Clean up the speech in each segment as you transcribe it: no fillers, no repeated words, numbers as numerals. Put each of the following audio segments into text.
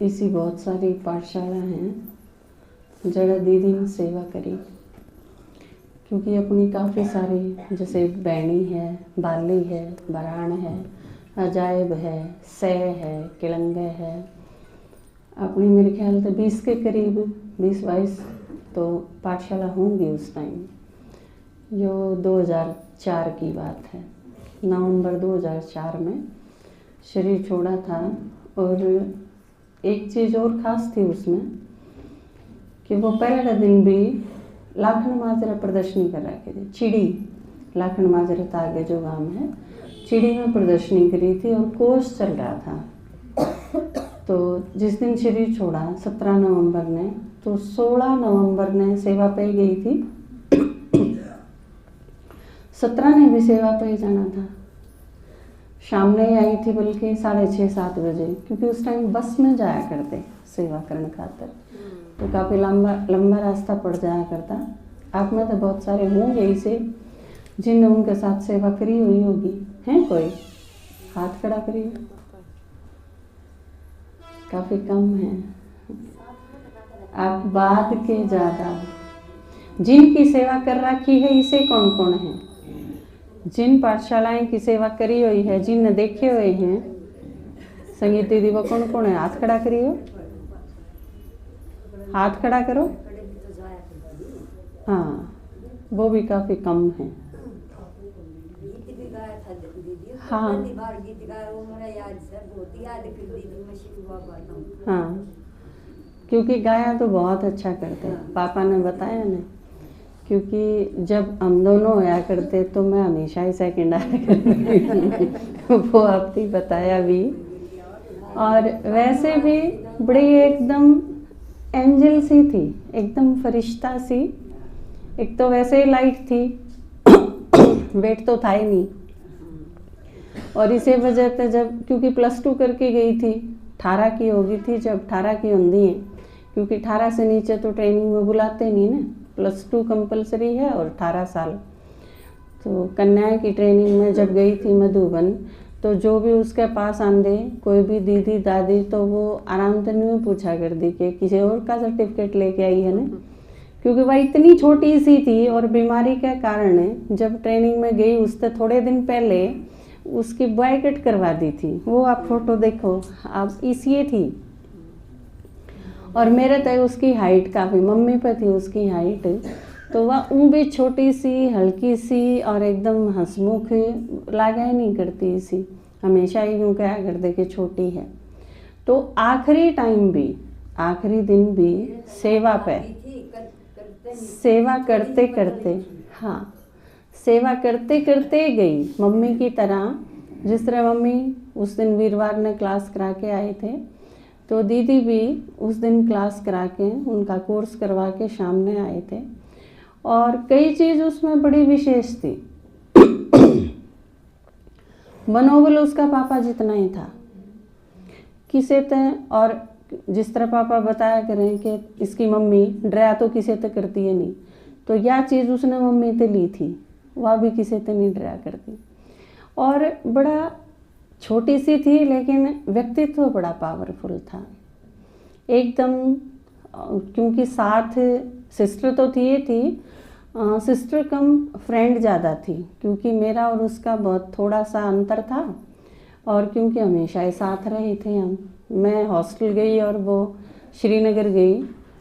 ऐसी बहुत सारी पाठशाला हैं जड़ा दीदी ने सेवा करी, क्योंकि अपनी काफ़ी सारी जैसे बैणी है, बाली है, बराण है, अजायब है, सह है, किलंगे है, अपनी मेरे ख्याल से 20 के करीब 20-22 तो पाठशाला होंगी उस टाइम। जो 2004 की बात है, नवंबर 2004 में शरीर छोड़ा था। और एक चीज़ और ख़ास थी उसमें कि वो पहले दिन भी लाखन माजरा प्रदर्शनी कर रखे थे। चिड़ी लाखन माजरा था आगे जो गांव है, चिड़ी में प्रदर्शनी करी थी और कोर्स चल रहा था। तो जिस दिन शरीर छोड़ा 17 नवंबर ने, तो 16 नवंबर ने सेवा पे गई थी। 17 ने भी सेवा पे जाना था। शाम में ही आई थी, बल्कि 6:30-7 बजे, क्योंकि उस टाइम बस में जाया करते सेवा करने खातर, तो काफ़ी लंबा रास्ता पड़ जाया करता। आप में तो बहुत सारे होंगे इसे जिनने उनके साथ सेवा करी हुई होगी। हैं कोई? हाथ खड़ा करिए। काफ़ी कम है। आप बाद के ज़्यादा जिनकी सेवा कर रखी है, इसे कौन कौन है? जिन पाठशालाएं की सेवा करी हुई है, जिन देखे हुए हैं, संगीत दीदी वो कौन कौन है? हाथ खड़ा करिए, हाथ खड़ा करो। हाँ, वो भी काफ़ी कम है। हाँ हाँ, क्योंकि गाया तो बहुत अच्छा करते हैं, पापा ने बताया ना। क्योंकि जब हम दोनों होया करते तो मैं हमेशा ही सेकंड आया करती वो आपने बताया भी। और वैसे भी बड़ी एकदम एंजल सी थी, एकदम फरिश्ता सी। एक तो वैसे ही लाइट थी, वेट तो था ही नहीं। और इसी वजह से जब, क्योंकि +2 करके गई थी, 18 की हो गई थी जब, 18 की होंगी है, क्योंकि 18 से नीचे तो ट्रेनिंग में बुलाते नहीं ना। +2 कंपलसरी है और 18 साल। तो कन्या की ट्रेनिंग में जब गई थी मधुबन, तो जो भी उसके पास आंदे कोई भी दीदी दादी, तो वो आराम से नहीं पूछा कर दी कि किसी और का सर्टिफिकेट लेके आई है ना, क्योंकि वह इतनी छोटी सी थी। और बीमारी के कारण जब ट्रेनिंग में गई, उससे थोड़े दिन पहले उसकी बॉय कट करवा दी थी। वो आप फोटो देखो, आप इसी थी। और मेरे तो उसकी हाइट काफ़ी मम्मी पे थी उसकी हाइट, तो वह ऊँ भी छोटी सी, हल्की सी और एकदम हंसमुख लागा ही नहीं करती सी। हमेशा ही यूँ कहा करते कि छोटी है। तो आखिरी टाइम भी, आखिरी दिन भी सेवा पे, सेवा करते करते, हाँ, सेवा करते करते गई मम्मी की तरह। जिस तरह मम्मी उस दिन वीरवार ने क्लास करा के आए थे, तो दीदी भी उस दिन क्लास करा के, उनका कोर्स करवा के सामने आए थे। और कई चीज़ उसमें बड़ी विशेष थी। मनोबल उसका पापा जितना ही था किसे ते। और जिस तरह पापा बताया करें कि इसकी मम्मी डरा तो किसे ते करती है नहीं, तो यह चीज़ उसने मम्मी ते ली थी, वह भी किसे ते नहीं डरा करती। और बड़ा छोटी सी थी, लेकिन व्यक्तित्व बड़ा पावरफुल था एकदम। क्योंकि साथ सिस्टर तो थी, सिस्टर कम फ्रेंड ज़्यादा थी, क्योंकि मेरा और उसका बहुत थोड़ा सा अंतर था। और क्योंकि हमेशा ही साथ रहे थे हम, मैं हॉस्टल गई और वो श्रीनगर गई,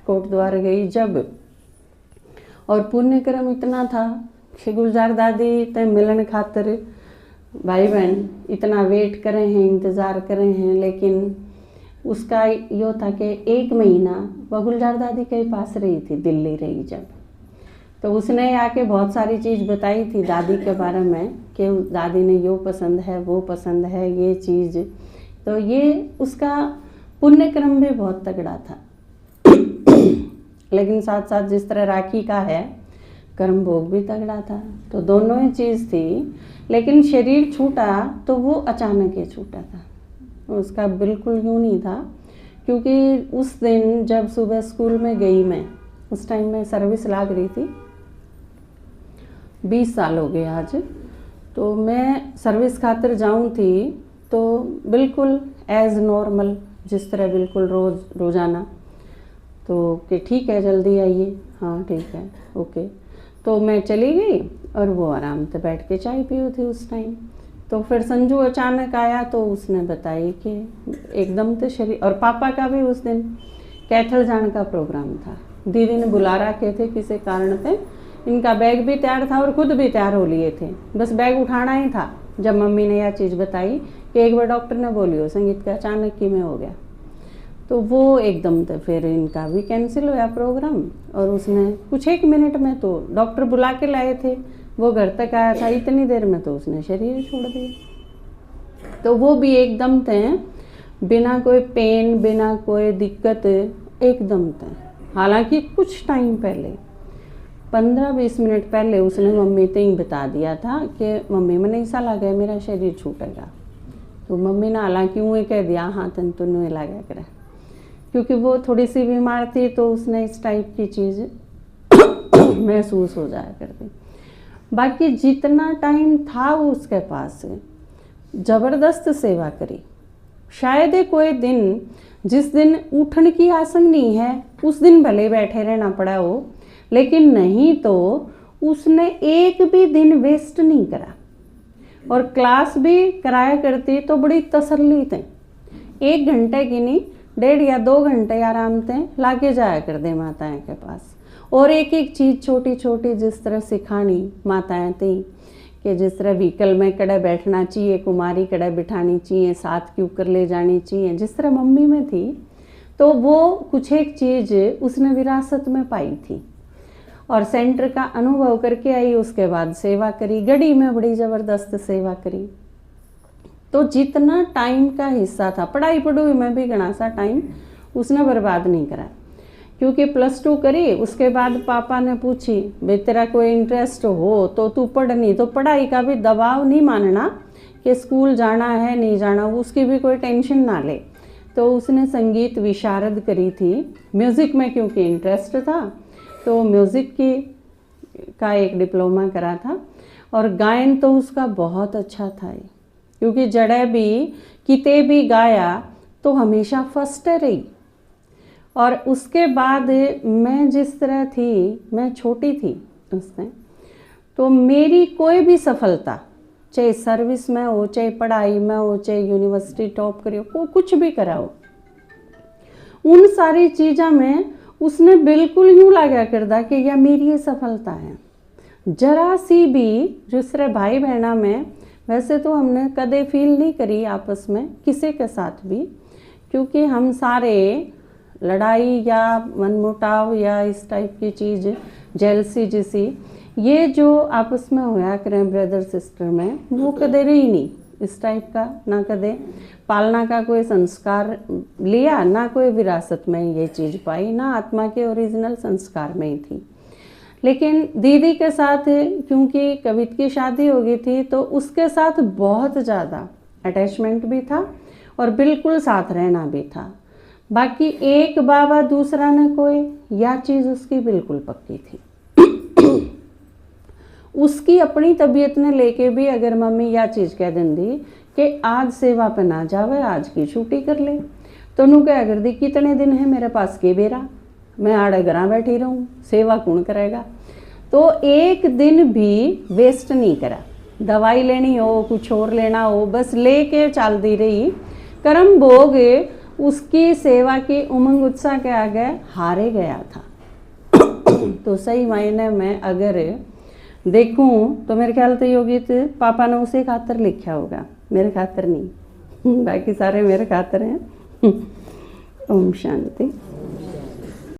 कोटद्वार गई जब। और पुण्यक्रम इतना था कि गुलजार दादी ते मिलन खातर भाई बहन इतना वेट करे हैं, इंतज़ार करे हैं। लेकिन उसका यो था कि 1 महीना वह गुलजार दादी के पास रही थी, दिल्ली रही जब। तो उसने आके बहुत सारी चीज़ बताई थी दादी के बारे में कि दादी ने यो पसंद है, वो पसंद है, ये चीज़। तो ये उसका पुण्यक्रम भी बहुत तगड़ा था। लेकिन साथ साथ जिस तरह राखी का है, कर्म भोग भी तगड़ा था। तो दोनों ही चीज़ थी। लेकिन शरीर छूटा तो वो अचानक ही छूटा था, उसका बिल्कुल यूँ नहीं था। क्योंकि उस दिन जब सुबह स्कूल में गई मैं, उस टाइम में सर्विस लाग रही थी, 20 साल हो गए आज। तो मैं सर्विस खातिर जाऊँ थी, तो बिल्कुल एज नॉर्मल जिस तरह बिल्कुल रोज़ाना। तो कि ठीक है जल्दी आइए, हाँ ठीक है ओके। तो मैं चली गई और वो आराम से बैठ के चाय पी थी उस टाइम। तो फिर संजू अचानक आया तो उसने बताई कि एकदम से शरीर, और पापा का भी उस दिन कैथल जाने का प्रोग्राम था, दीदी ने बुला रखे थे किसी कारण से। इनका बैग भी तैयार था और खुद भी तैयार हो लिए थे, बस बैग उठाना ही था जब मम्मी ने यह चीज़ बताई कि एक बार डॉक्टर ने बोली हो संगीत का अचानक ही में हो गया। तो वो एकदम से फिर इनका भी कैंसिल हुआ प्रोग्राम, और उसने कुछ 1 मिनट में तो डॉक्टर बुला के लाए थे, वो घर तक आया था, इतनी देर में तो उसने शरीर छोड़ दिया। तो वो भी एकदम थे, बिना कोई पेन बिना कोई दिक्कत एकदम थे। हालांकि कुछ टाइम पहले 15-20 मिनट पहले उसने मम्मी से ही बता दिया था कि मम्मी मैंने ऐसा लगा मेरा शरीर छूटेगा। तो मम्मी ने हालांकि वो कह दिया हाँ तन तो नहीं लगा करे, क्योंकि वो थोड़ी सी बीमार थी तो उसने इस टाइप की चीज़ महसूस हो जाया करती। बाकी जितना टाइम था उसके पास ज़बरदस्त सेवा करी। शायद कोई दिन जिस दिन उठने की आसन नहीं है उस दिन भले बैठे रहना पड़ा हो, लेकिन नहीं तो उसने एक भी दिन वेस्ट नहीं करा। और क्लास भी कराया करती तो बड़ी तसल्ली थे, 1 घंटे की नहीं 1.5 या 2 घंटे आराम से लाके जाया कर दे माताएं के पास। और एक एक चीज़ छोटी छोटी जिस तरह सिखानी माताएं थी कि जिस तरह व्हीकल में कड़े बैठना चाहिए, कुमारी कड़े बिठानी चाहिए, साथ के ऊपर ले जानी चाहिए, जिस तरह मम्मी में थी। तो वो कुछ एक चीज़ उसने विरासत में पाई थी और सेंटर का अनुभव करके आई। उसके बाद सेवा करी, गढ़ी में बड़ी ज़बरदस्त सेवा करी। तो जितना टाइम का हिस्सा था, पढ़ाई पढ़ाई में भी घना सा टाइम उसने बर्बाद नहीं करा, क्योंकि +2 करी। उसके बाद पापा ने पूछी भाई तेरा कोई इंटरेस्ट हो तो तू पढ़, नहीं तो पढ़ाई का भी दबाव नहीं मानना कि स्कूल जाना है नहीं जाना, उसकी भी कोई टेंशन ना ले। तो उसने संगीत विशारद करी थी, म्यूज़िक में क्योंकि इंटरेस्ट था तो म्यूज़िक का एक डिप्लोमा करा था। और गायन तो उसका बहुत अच्छा था, क्योंकि जड़े भी किते भी गाया तो हमेशा फर्स्ट रही। और उसके बाद मैं जिस तरह थी, मैं छोटी थी उसमें, तो मेरी कोई भी सफलता चाहे सर्विस में हो, चाहे पढ़ाई में हो, चाहे यूनिवर्सिटी टॉप करी हो, कुछ भी करा हो, उन सारी चीज़ों में उसने बिल्कुल यूँ लगा करदा कि यह मेरी ये सफलता है। जरा सी भी जिस तरह भाई बहना में, वैसे तो हमने कदे फील नहीं करी आपस में किसी के साथ भी, क्योंकि हम सारे लड़ाई या मनमुटाव या इस टाइप की चीज़, जेलसी जैसी, ये जो आपस में होया करें ब्रदर सिस्टर में, वो कदे रही नहीं इस टाइप का, ना कदे पालना का कोई संस्कार लिया, ना कोई विरासत में ये चीज़ पाई, ना आत्मा के ओरिजिनल संस्कार में ही थी। लेकिन दीदी के साथ क्योंकि कवित की शादी हो गई थी तो उसके साथ बहुत ज़्यादा अटैचमेंट भी था और बिल्कुल साथ रहना भी था। बाकी एक बाबा दूसरा न कोई, यह चीज़ उसकी बिल्कुल पक्की थी। उसकी अपनी तबीयत ने लेके भी अगर मम्मी यह चीज़ कह देंगी कि आज सेवा पे ना जावे, आज की छुट्टी कर ले, तो नू क्या कर दी, कितने दिन है मेरे पास के बेरा, मैं आड़े घरा बैठी रहूँ, सेवा कौन करेगा। तो एक दिन भी वेस्ट नहीं करा, दवाई लेनी हो कुछ और लेना हो बस लेके चल दी रही। कर्म भोग उसकी सेवा की उमंग उत्साह के आगे हारे गया था। तो सही मायने में अगर देखूं तो मेरे ख्याल से योगी पापा ने उसे खातर लिखा होगा, मेरे खातर नहीं, बाकी सारे मेरे खातर हैं। ओम शांति।